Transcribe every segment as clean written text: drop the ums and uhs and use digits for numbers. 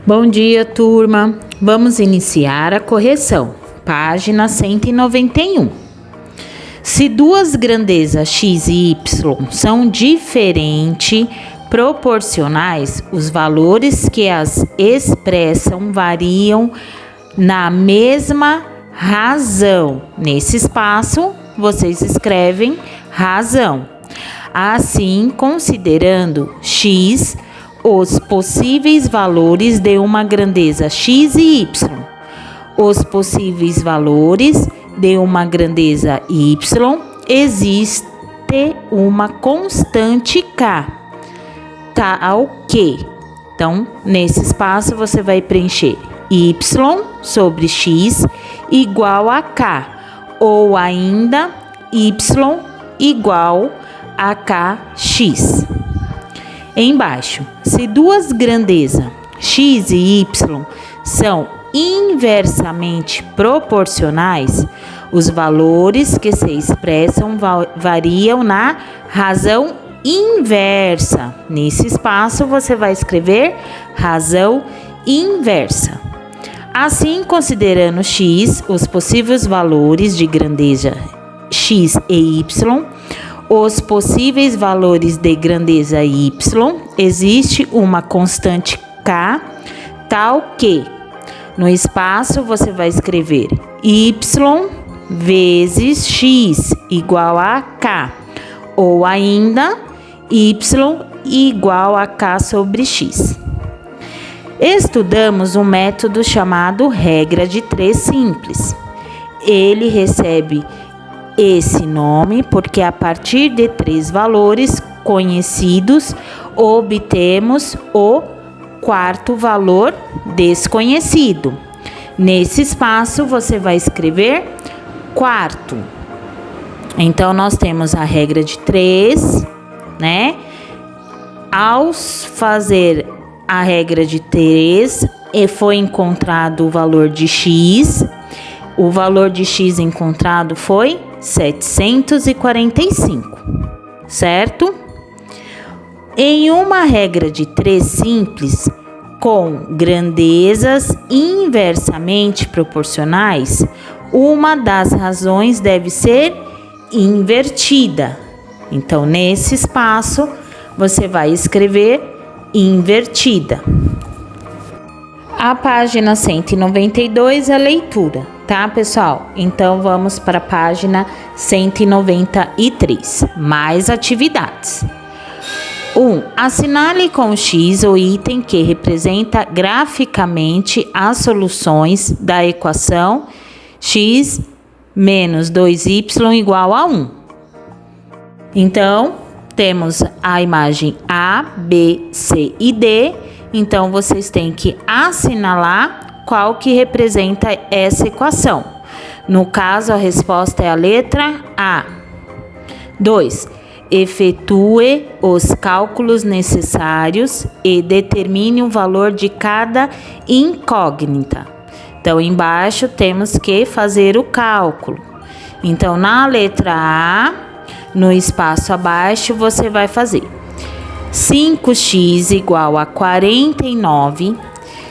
Bom dia, turma. Vamos iniciar a correção. Página 191. Se duas grandezas x e y são diferentes proporcionais, os valores que as expressam variam na mesma razão. Nesse espaço, vocês escrevem razão. Assim, considerando x, os possíveis valores de uma grandeza x e y. Os possíveis valores de uma grandeza y, existe uma constante k, tal que. Então, nesse espaço você vai preencher y sobre x igual a k, ou ainda y igual a kx. Embaixo, se duas grandezas x e y são inversamente proporcionais, os valores que se expressam variam na razão inversa. Nesse espaço você vai escrever razão inversa. Assim, considerando x, os possíveis valores de grandeza x e y, os possíveis valores de grandeza y, existe uma constante k, tal que, no espaço você vai escrever y vezes x igual a k, ou ainda y igual a k sobre x. Estudamos um método chamado regra de 3 simples. Ele recebe esse nome porque a partir de 3 valores conhecidos obtemos o quarto valor desconhecido. Nesse espaço você vai escrever quarto. Então nós temos a regra de 3, né? Ao fazer a regra de 3, foi encontrado o valor de x. O valor de x encontrado foi 745, certo? Em uma regra de 3 simples, com grandezas inversamente proporcionais, uma das razões deve ser invertida. Então, nesse espaço, você vai escrever invertida. A página 192 é a leitura, tá, pessoal? Então, vamos para a página 193. Mais atividades. 1. Assinale com X o item que representa graficamente as soluções da equação x menos 2y igual a 1. Então, temos a imagem A, B, C e D. Então, vocês têm que assinalar qual que representa essa equação. No caso, a resposta é a letra A. 2. Efetue os cálculos necessários e determine o valor de cada incógnita. Então, embaixo temos que fazer o cálculo. Então, na letra A, no espaço abaixo, você vai fazer 5x igual a 49,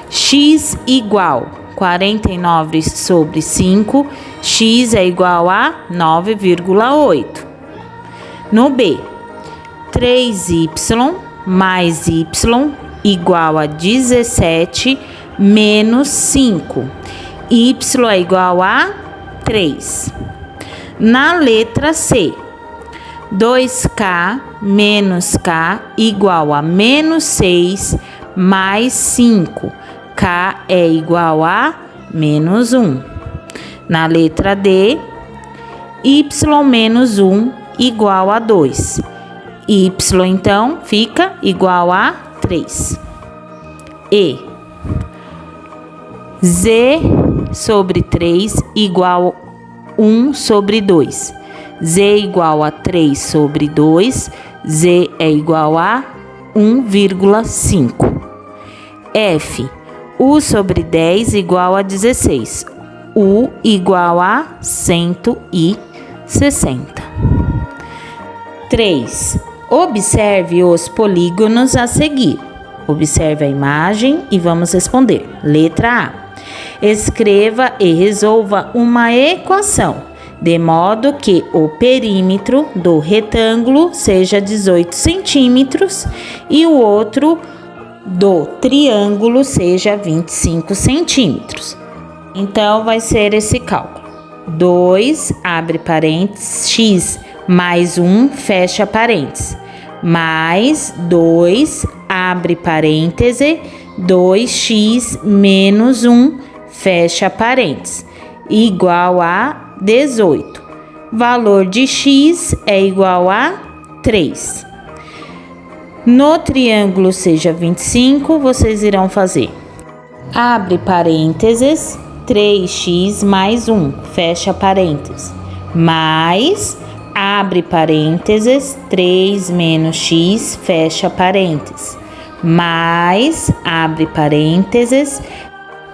x igual 49 sobre 5, x é igual a 9,8. No B, 3y mais y igual a 17 menos 5, y é igual a 3. Na letra C, 2k menos k igual a menos 6 mais 5, k é igual a menos 1. Na letra D, y menos 1 igual a 2. Y, então, fica igual a 3. E, z sobre 3 igual a 1 sobre 2. Z igual a 3 sobre 2, Z é igual a 1,5. F, U sobre 10 igual a 16. U igual a 160. 3. Observe os polígonos a seguir. Observe a imagem e vamos responder. Letra A. Escreva e resolva uma equação, de modo que o perímetro do retângulo seja 18 centímetros e o outro do triângulo seja 25 centímetros. Então, vai ser esse cálculo. 2, abre parênteses, x mais 1, fecha parênteses, mais 2, abre parêntese, 2x menos 1, fecha parênteses, igual a 18. Valor de x é igual a 3. No triângulo seja 25, vocês irão fazer. Abre parênteses, 3x mais 1, fecha parênteses, mais, abre parênteses, 3 menos x, fecha parênteses, mais, abre parênteses,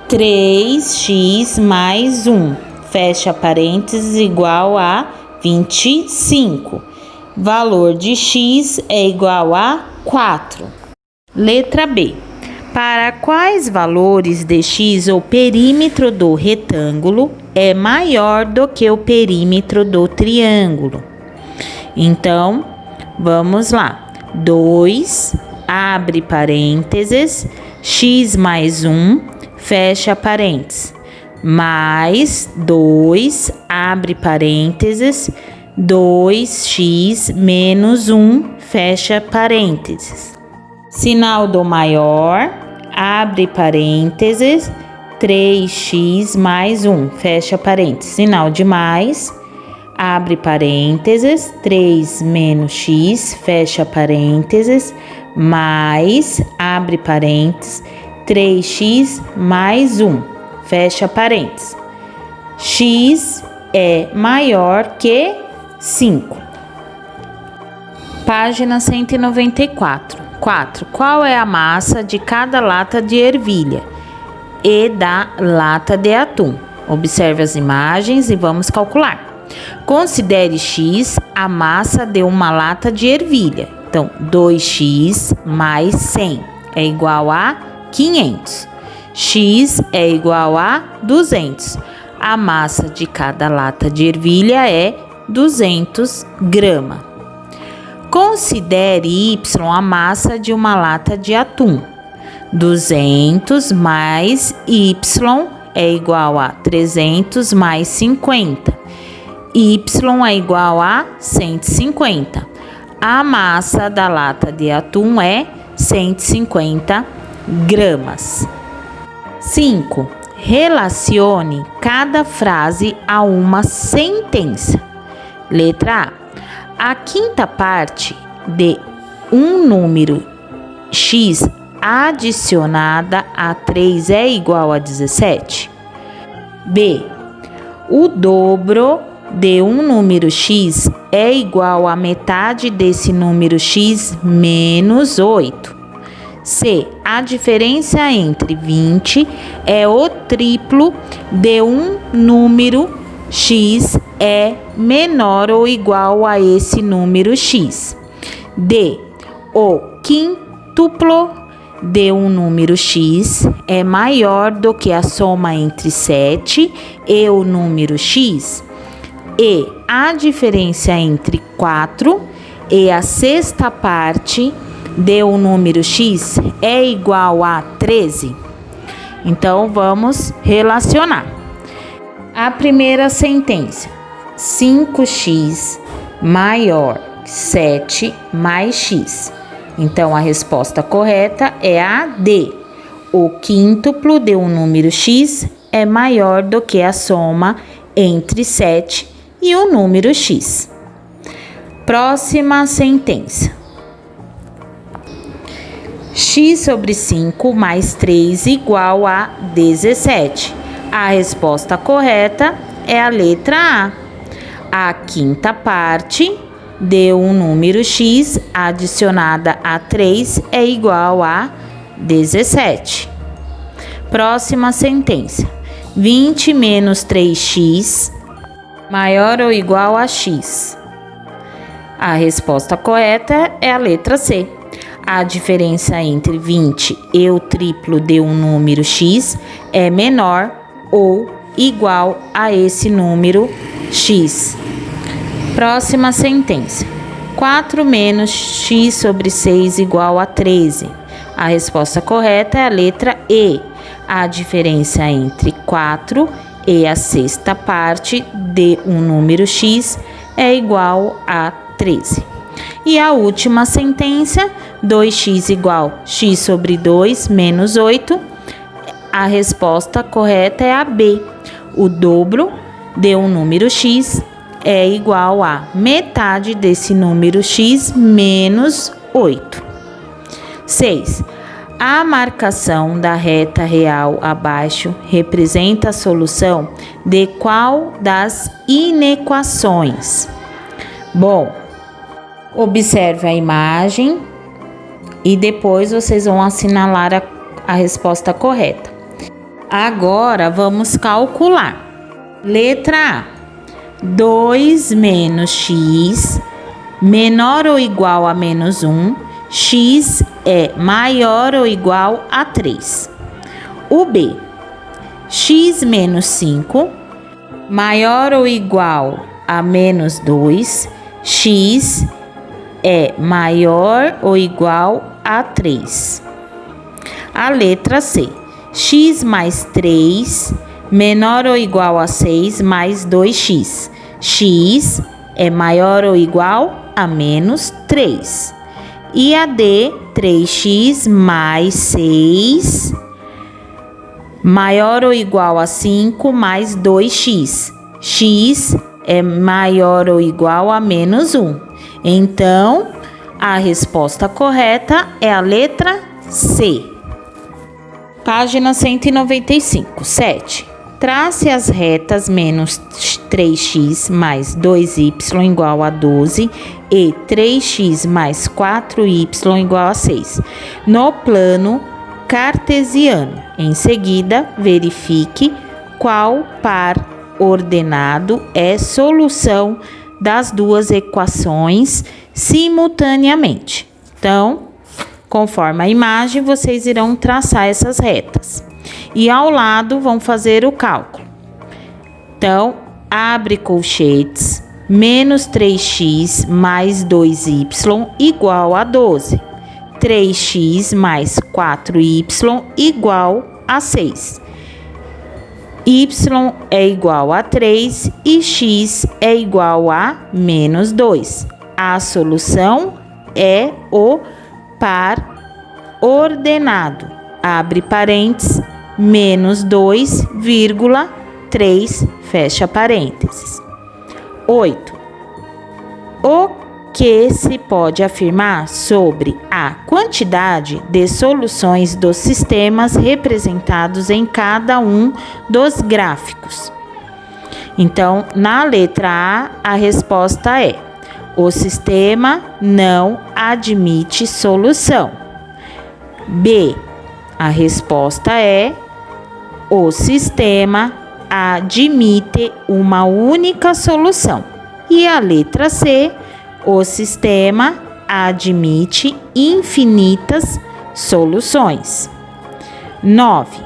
3x mais 1, fecha parênteses, igual a 25. Valor de x é igual a 4. Letra B. Para quais valores de x o perímetro do retângulo é maior do que o perímetro do triângulo? Então, vamos lá. 2, abre parênteses, x mais 1, fecha parênteses, mais 2, abre parênteses, 2x menos 1, fecha parênteses. Sinal do maior, abre parênteses, 3x mais 1, fecha parênteses. Sinal de mais, abre parênteses, 3 menos x, fecha parênteses, mais, abre parênteses, 3x mais 1, fecha parênteses. X é maior que 5. Página 194. 4. Qual é a massa de cada lata de ervilha e da lata de atum? Observe as imagens e vamos calcular. Considere x a massa de uma lata de ervilha. Então, 2x mais 100 é igual a 500. X é igual a 200. A massa de cada lata de ervilha é 200 gramas. Considere y a massa de uma lata de atum. 200 mais y é igual a 300 mais 50. Y é igual a 150. A massa da lata de atum é 150 gramas. 5. Relacione cada frase a uma sentença. Letra A. A quinta parte de um número x adicionada a 3 é igual a 17? B. O dobro de um número x é igual a metade desse número x menos 8. C. A diferença entre 20 é o triplo de um número x é menor ou igual a esse número x. D. O quíntuplo de um número x é maior do que a soma entre 7 e o número x. E. A diferença entre 4 e a sexta parte de um número x é igual a 13. Então, vamos relacionar. A primeira sentença. 5x maior que 7 mais x. Então, a resposta correta é a D. O quíntuplo de um número x é maior do que a soma entre 7 e o número x. Próxima sentença. X sobre 5 mais 3 igual a 17. A resposta correta é a letra A. A quinta parte de um número x adicionada a 3 é igual a 17. Próxima sentença. 20 menos 3x maior ou igual a x. A resposta correta é a letra C. a diferença entre 20 e o triplo de um número x é menor ou igual a esse número x. Próxima sentença. 4 menos x sobre 6 igual a 13. A resposta correta é a letra E. A diferença entre 4 e a sexta parte de um número x é igual a 13. E a última sentença, 2x igual x sobre 2 menos 8. A resposta correta é a B. O dobro de um número x é igual a metade desse número x menos 8. 6. A marcação da reta real abaixo representa a solução de qual das inequações? Bom, observe a imagem e depois vocês vão assinalar a resposta correta. Agora vamos calcular. Letra A. 2 menos x menor ou igual a menos 1. X é maior ou igual a 3. O B. X menos 5 maior ou igual a menos 2. X é maior ou igual a 3. A letra C. X mais 3 menor ou igual a 6 mais 2x. X é maior ou igual a menos 3. E a D, 3x mais 6 maior ou igual a 5 mais 2x. X é maior ou igual a menos 1. Então, a resposta correta é a letra C. Página 195. 7. Trace as retas menos 3x mais 2y igual a 12 e 3x mais 4y igual a 6 no plano cartesiano. Em seguida, verifique qual par ordenado é solução das duas equações simultaneamente. Então, conforme a imagem, vocês irão traçar essas retas. E ao lado vão fazer o cálculo. Então, abre colchetes, menos 3x mais 2y igual a 12. 3x mais 4y igual a 6. Y é igual a 3 e x é igual a menos 2. A solução é o par ordenado. Abre parênteses, menos 2,3, fecha parênteses. 8. O que se pode afirmar sobre a quantidade de soluções dos sistemas representados em cada um dos gráficos? Então, na letra A, a resposta é: o sistema não admite solução. B, a resposta é: o sistema admite uma única solução. E a letra C, o sistema admite infinitas soluções. 9.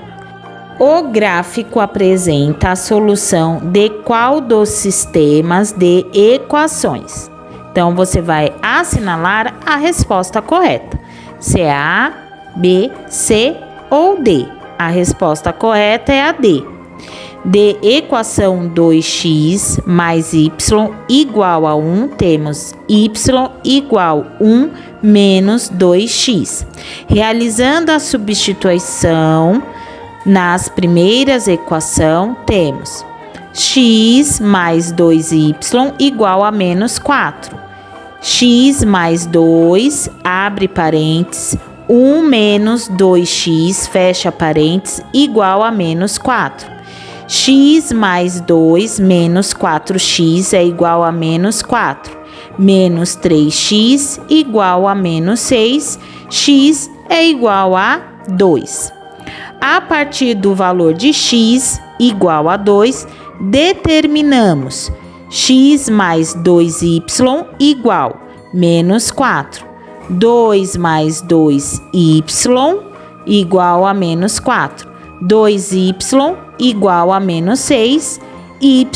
O gráfico apresenta a solução de qual dos sistemas de equações? Então, você vai assinalar a resposta correta. Se é A, B, C ou D. A resposta correta é a D. De equação 2x mais y igual a 1, temos y igual 1 menos 2x. Realizando a substituição nas primeiras equações, temos x mais 2y igual a menos 4. X mais 2, abre parênteses, 1 menos 2x, fecha parênteses, igual a menos 4. X mais 2 menos 4x é igual a menos 4. Menos 3x igual a menos 6. X é igual a 2. A partir do valor de x igual a 2, determinamos x mais 2y igual menos 4. 2 mais 2y igual a menos 4. 2y igual a menos 6, y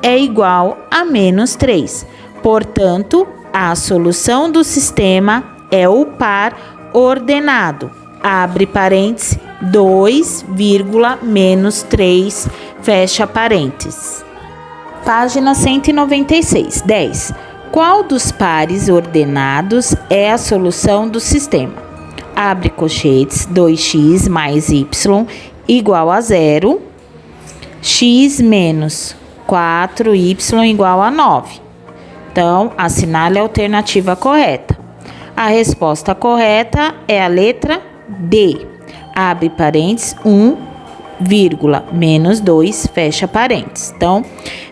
é igual a menos 3. Portanto, a solução do sistema é o par ordenado. Abre parênteses, 2, menos 3, fecha parênteses. Página 196, 10. Qual dos pares ordenados é a solução do sistema? Abre colchetes, 2x mais y igual a 0, x menos 4y igual a 9. Então, assinale a alternativa correta. A resposta correta é a letra D. Abre parênteses, 1, menos 2, fecha parênteses. Então,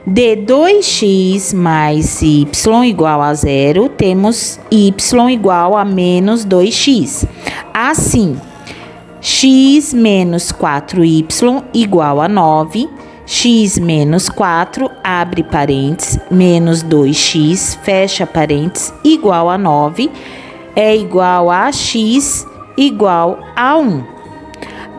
de 2x mais y igual a 0, temos y igual a menos 2x. Assim, x menos 4y igual a 9, x menos 4, abre parênteses, menos 2x, fecha parênteses, igual a 9, é igual a x igual a 1.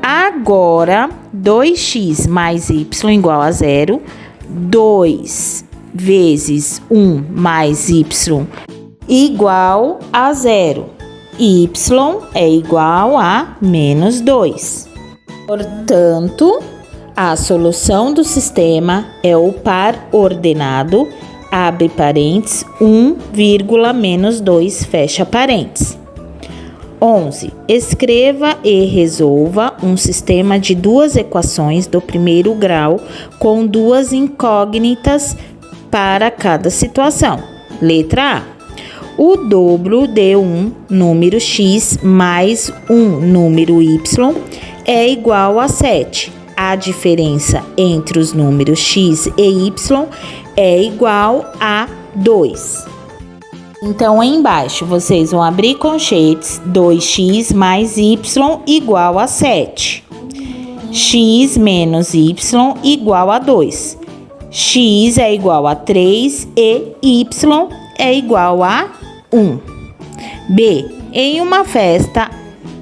Agora, 2x mais y igual a 0, 2 vezes 1 mais y igual a 0. Y é igual a menos 2. Portanto, a solução do sistema é o par ordenado, abre parênteses, 1, menos 2, fecha parênteses. 11. Escreva e resolva um sistema de duas equações do primeiro grau com duas incógnitas para cada situação. Letra A. O dobro de um número x mais um número y é igual a 7. A diferença entre os números x e y é igual a 2. Então, embaixo, vocês vão abrir colchetes, 2x mais y igual a 7. X menos y igual a 2. X é igual a 3 e y é igual a 1. B. Em uma festa,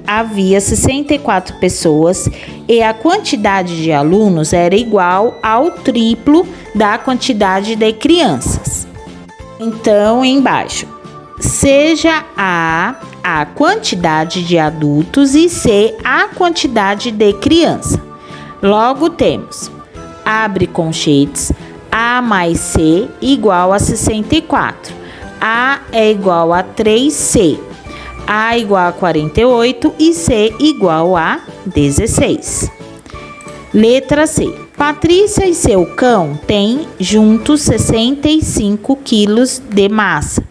havia 64 pessoas e a quantidade de alunos era igual ao triplo da quantidade de crianças. Então, embaixo, seja A quantidade de adultos e C a quantidade de criança. Logo temos, abre colchetes, A mais C igual a 64. A é igual a 3C. A igual a 48 e C igual a 16. Letra C. Patrícia e seu cão têm juntos 65 quilos de massa.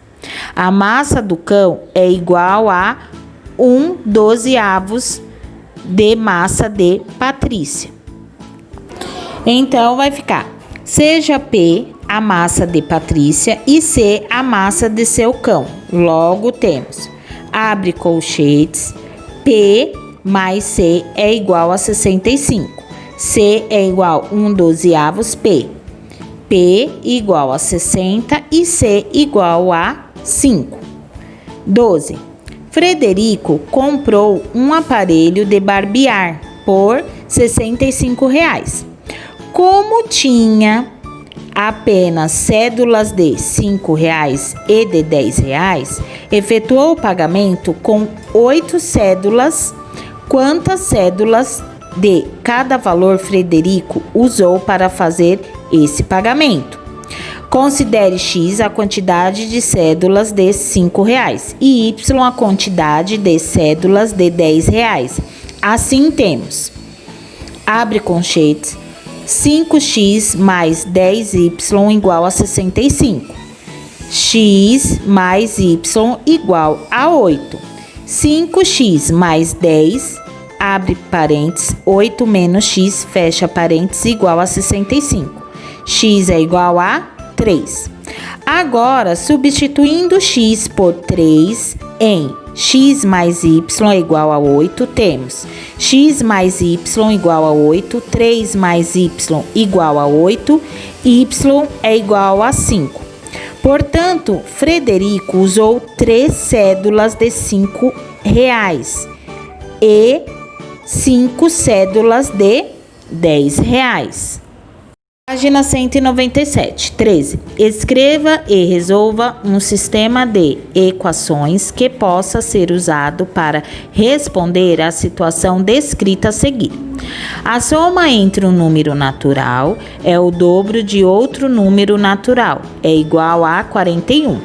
A massa do cão é igual a 1/12 de massa de Patrícia. Então, vai ficar, seja P a massa de Patrícia e C a massa de seu cão. Logo temos, abre colchetes, P mais C é igual a 65. C é igual a 1/12 P. P igual a 60 e C igual a 5. 12. Frederico comprou um aparelho de barbear por R$ 65. Como tinha apenas cédulas de R$ 5 e de R$ 10, efetuou o pagamento com 8 cédulas. Quantas cédulas de cada valor Frederico usou para fazer esse pagamento? Considere X a quantidade de cédulas de R$ 5 e Y a quantidade de cédulas de R$ 10. Assim temos, abre colchetes, 5x mais 10y igual a 65. X mais y igual a 8. 5x mais 10, abre parênteses, 8 menos x, fecha parênteses, igual a 65. X é igual a 3. Agora, substituindo x por 3 em x mais y é igual a 8, temos x mais y igual a 8, 3 mais y igual a 8, y é igual a 5. Portanto, Frederico usou 3 cédulas de R$ 5 e 5 cédulas de R$ 10. Página 197. 13. Escreva e resolva um sistema de equações que possa ser usado para responder à situação descrita a seguir. A soma entre um número natural é o dobro de outro número natural, é igual a 41.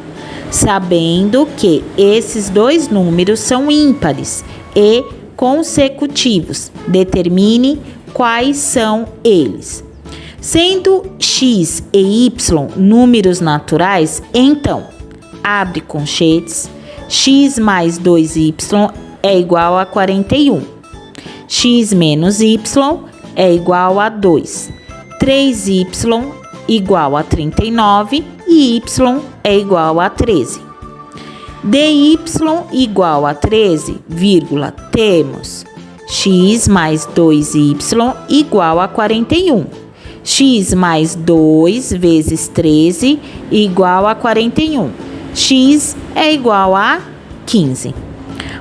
Sabendo que esses dois números são ímpares e consecutivos, determine quais são eles. Sendo x e y números naturais, então, abre conchetes, x mais 2y é igual a 41. X menos y é igual a 2. 3y igual a 39 e y é igual a 13. dy igual a 13, vírgula, temos x mais 2y igual a 41. X mais 2 vezes 13 igual a 41. X é igual a 15.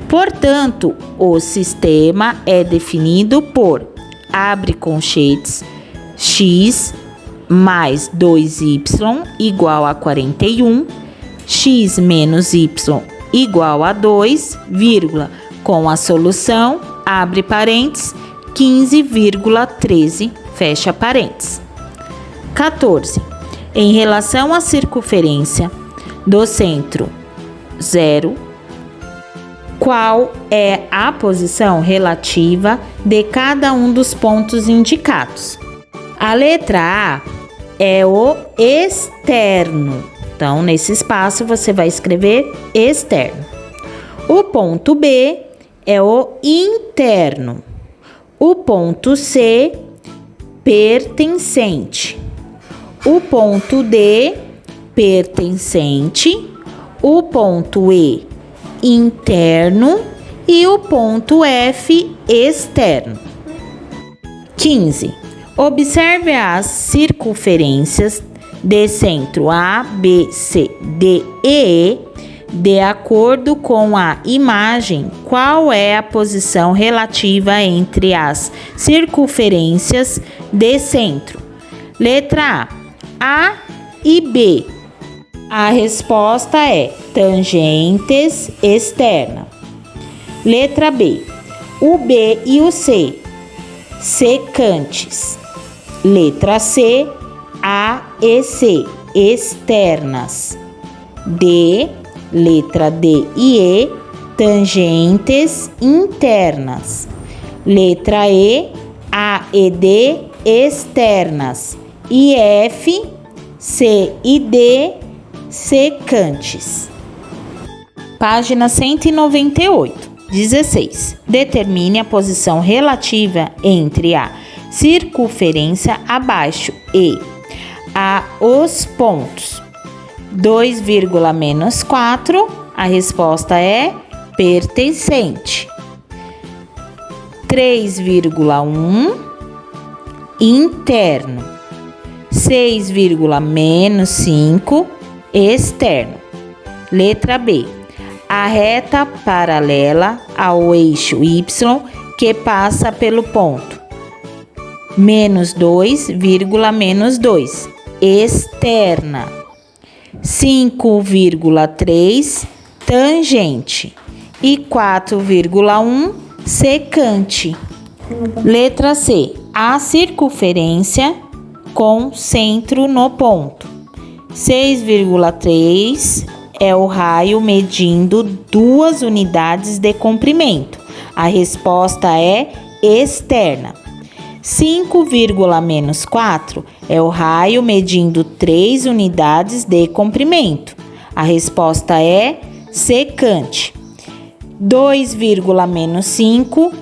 Portanto, o sistema é definido por, abre conchetes, x mais 2y igual a 41, x menos y igual a 2, vírgula, com a solução, abre parênteses, 15,13, fecha parênteses. 14. Em relação à circunferência do centro 0, qual é a posição relativa de cada um dos pontos indicados? A letra A é o externo. Então, nesse espaço, você vai escrever externo. O ponto B é o interno. O ponto C, pertencente. O ponto D, pertencente. O ponto E, interno. E o ponto F, externo. 15. Observe as circunferências de centro A, B, C, D e E. De acordo com a imagem, qual é a posição relativa entre as circunferências de centro? Letra A e B. A resposta é tangentes externa. Letra B. O B e o C, secantes. Letra C. A e C, externas. D. Letra D e E, tangentes internas. Letra E, A e D, externas. E F, C e D, secantes. Página 198. 16. Determine a posição relativa entre a circunferência abaixo e os pontos. 2, menos 4, a resposta é pertencente. 3,1, interno. 6, menos 5, externo. Letra B. A reta paralela ao eixo Y que passa pelo ponto. Menos 2, menos 2, externa. 5,3, tangente. E 4,1, secante. Letra C. A circunferência com centro no ponto. 6,3 é o raio medindo 2 unidades de comprimento. A resposta é externa. 5, menos 4 é o raio medindo 3 unidades de comprimento. A resposta é secante. 2, menos 5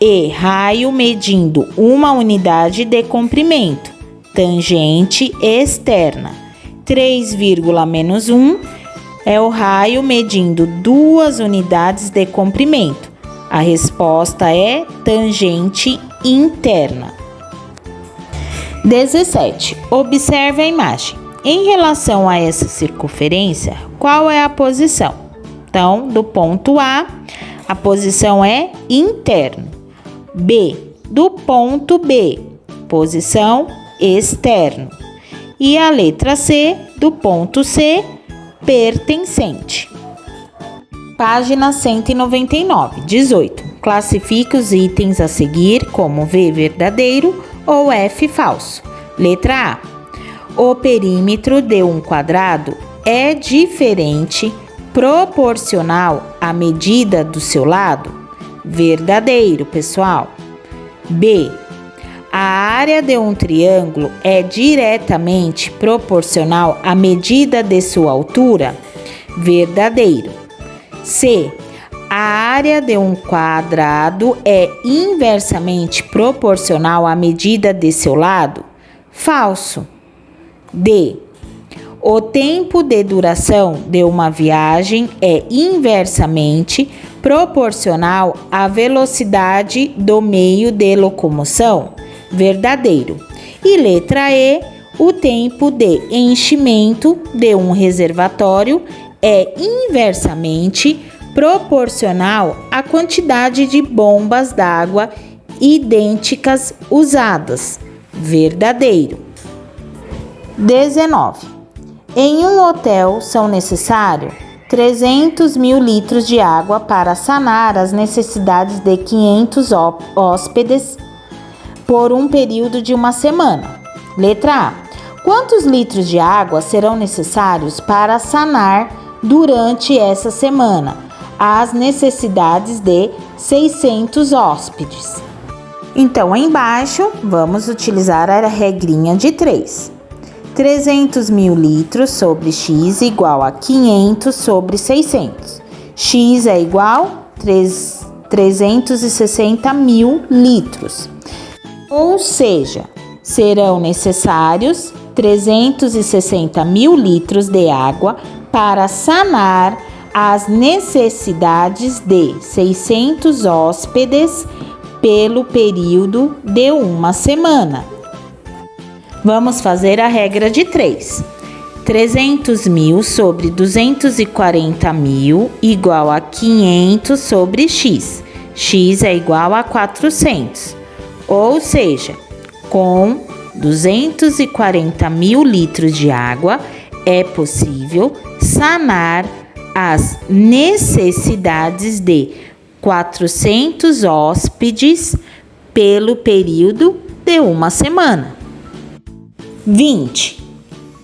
e raio medindo 1 unidade de comprimento. Tangente externa. 3, menos 1 é o raio medindo 2 unidades de comprimento. A resposta é tangente interna. 17. Observe a imagem. em relação a essa circunferência, qual é a posição? Então, do ponto A, a posição é interno. B, do ponto B, posição externo. E a letra C, do ponto C, pertencente. Página 199, 18. Classifique os itens a seguir como V verdadeiro ou F falso. Letra A. O perímetro de um quadrado é diferente, proporcional à medida do seu lado? Verdadeiro, pessoal. B. A área de um triângulo é diretamente proporcional à medida de sua altura? Verdadeiro. C. A área de um quadrado é inversamente proporcional à medida de seu lado? Falso. D. O tempo de duração de uma viagem é inversamente proporcional à velocidade do meio de locomoção? Verdadeiro. E letra E. O tempo de enchimento de um reservatório é inversamente proporcional à quantidade de bombas d'água idênticas usadas. Verdadeiro. 19. Em um hotel são necessários 300 mil litros de água para sanar as necessidades de 500 hóspedes por um período de uma semana. Letra A. Quantos litros de água serão necessários para sanar durante essa semana as necessidades de 600 hóspedes? Então, embaixo, vamos utilizar a regrinha de 3. 300 mil litros sobre x igual a 500 sobre 600. X é igual a 360 mil litros. Ou seja, serão necessários 360 mil litros de água para sanar as necessidades de 600 hóspedes pelo período de uma semana. Vamos fazer a regra de 3. 300 mil sobre 240 mil igual a 500 sobre x. X é igual a 400. Ou seja, com 240 mil litros de água, é possível sanar as necessidades de 400 hóspedes pelo período de uma semana. 20.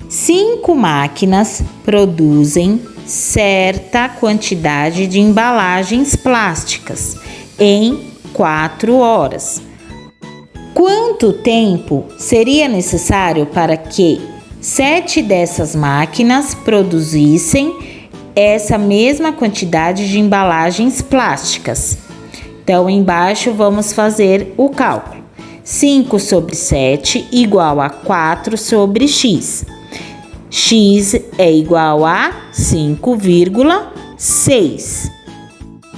5 máquinas produzem certa quantidade de embalagens plásticas em 4 horas. Quanto tempo seria necessário para que 7 dessas máquinas produzissem essa mesma quantidade de embalagens plásticas? Então, embaixo vamos fazer o cálculo. 5 sobre 7 igual a 4 sobre x. X é igual a 5,6.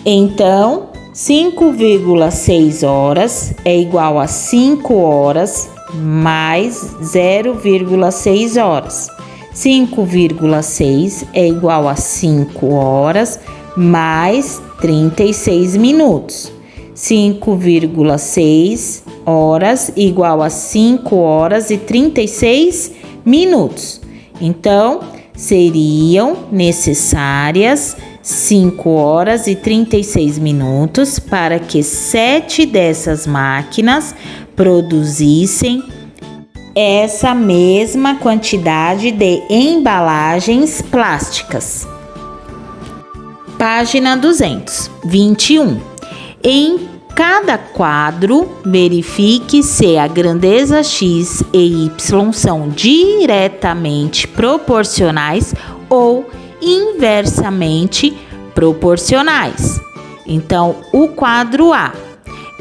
Então, 5,6 horas é igual a 5 horas mais 0,6 horas. 5,6 é igual a 5 horas mais 36 minutos. 5,6 horas igual a 5 horas e 36 minutos. Então, seriam necessárias 5 horas e 36 minutos para que 7 dessas máquinas produzissem essa mesma quantidade de embalagens plásticas. Página 221. Em cada quadro, verifique se a grandeza x e y são diretamente proporcionais ou inversamente proporcionais. Então, o quadro A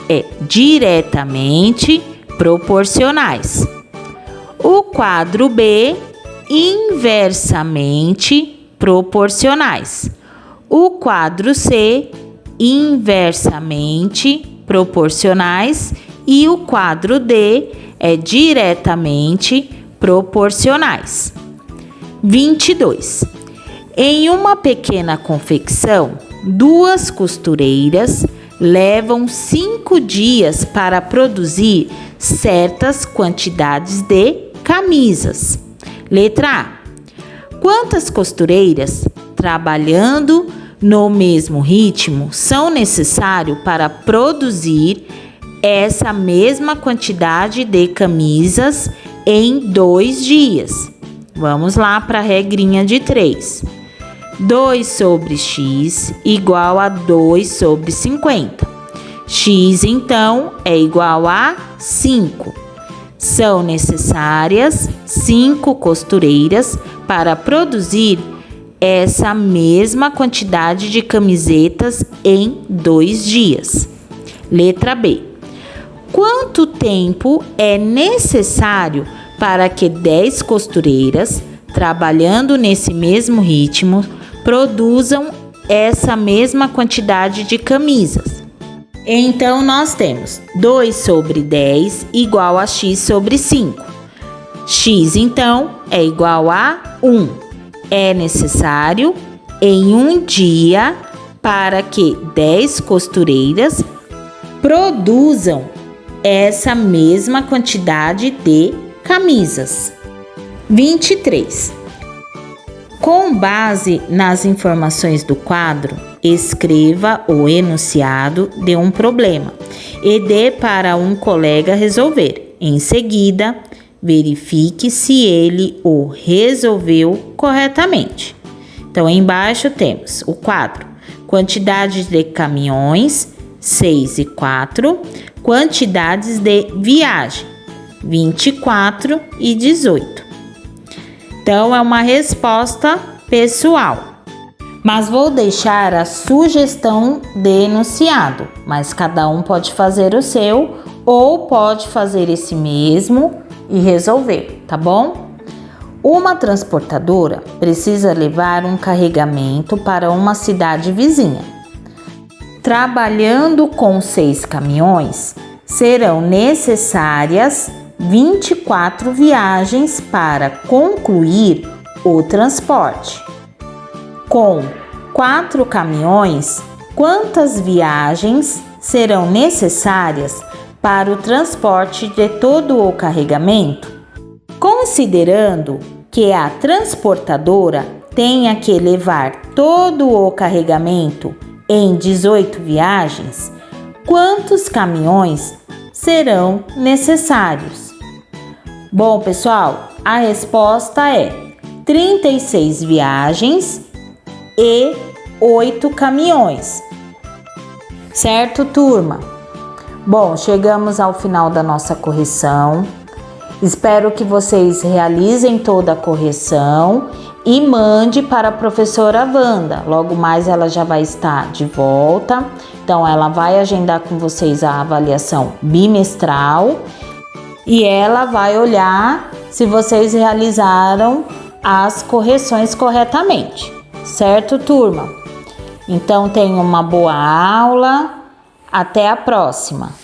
é diretamente proporcionais. O quadro B, inversamente proporcionais. O quadro C, inversamente proporcionais. E o quadro D é diretamente proporcionais. 22. Em uma pequena confecção, 2 costureiras levam 5 dias para produzir certas quantidades de camisas. Letra A. Quantas costureiras, trabalhando no mesmo ritmo, são necessárias para produzir essa mesma quantidade de camisas em 2 dias? Vamos lá para a regrinha de 3. 2 sobre x igual a 2 sobre 50. X, então, é igual a 5. São necessárias 5 costureiras para produzir essa mesma quantidade de camisetas em 2 dias. Letra B. Quanto tempo é necessário para que 10 costureiras, trabalhando nesse mesmo ritmo, produzam essa mesma quantidade de camisas? Então, nós temos 2 sobre 10 igual a x sobre 5. X, então, é igual a 1. É necessário em um dia para que 10 costureiras produzam essa mesma quantidade de camisas. 23. Com base nas informações do quadro, escreva o enunciado de um problema e dê para um colega resolver. Em seguida, verifique se ele o resolveu corretamente. Então, embaixo temos o quadro: quantidade de caminhões, 6 e 4, quantidades de viagem, 24 e 18. Então, é uma resposta pessoal, mas vou deixar a sugestão de enunciado, mas cada um pode fazer o seu ou pode fazer esse mesmo e resolver, tá bom? Uma transportadora precisa levar um carregamento para uma cidade vizinha. Trabalhando com 6 caminhões, serão necessárias 24 viagens para concluir o transporte. Com 4 caminhões, quantas viagens serão necessárias para o transporte de todo o carregamento? Considerando que a transportadora tenha que levar todo o carregamento em 18 viagens, quantos caminhões serão necessários? Bom, pessoal, a resposta é 36 viagens e 8 caminhões. Certo, turma? Bom, chegamos ao final da nossa correção. Espero que vocês realizem toda a correção e mande para a professora Wanda. Logo mais ela já vai estar de volta. Então, ela vai agendar com vocês a avaliação bimestral e ela vai olhar se vocês realizaram as correções corretamente. Certo, turma? Então, tenham uma boa aula. Até a próxima!